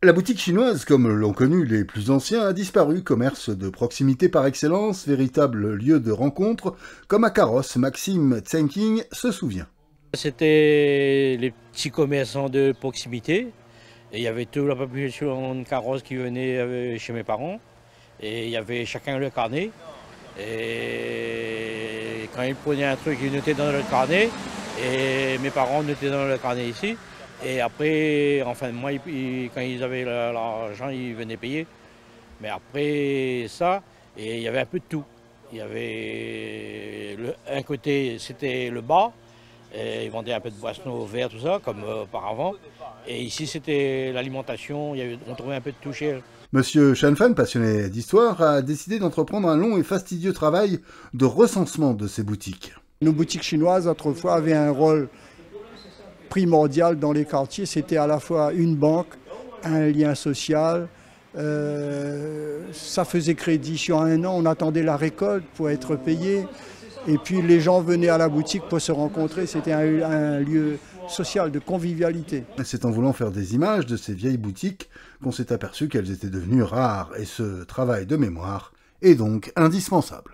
La boutique chinoise, comme l'ont connu les plus anciens, a disparu, commerce de proximité par excellence, véritable lieu de rencontre, comme à Carrosse, Maxime Tsenking se souvient. C'était les petits commerçants de proximité. Et il y avait toute la population de Carrosse qui venait chez mes parents. Et il y avait chacun le carnet. Et quand ils prenaient un truc, ils notaient dans le carnet. Et mes parents notaient dans le carnet ici. Et après, en fin de mois, quand ils avaient l'argent, ils venaient payer. Mais après ça, et il y avait un peu de tout. Il y avait un côté, c'était le bar. Et ils vendaient un peu de boissons au verre, tout ça, comme auparavant. Et ici, c'était l'alimentation. On trouvait un peu de tout chez eux. Monsieur Shanfan, passionné d'histoire, a décidé d'entreprendre un long et fastidieux travail de recensement de ces boutiques. Nos boutiques chinoises, autrefois, avaient un rôle primordial dans les quartiers. C'était à la fois une banque, un lien social. Ça faisait crédit sur un an. On attendait la récolte pour être payé. Et puis les gens venaient à la boutique pour se rencontrer. C'était un lieu social de convivialité. C'est en voulant faire des images de ces vieilles boutiques qu'on s'est aperçu qu'elles étaient devenues rares, et ce travail de mémoire est donc indispensable.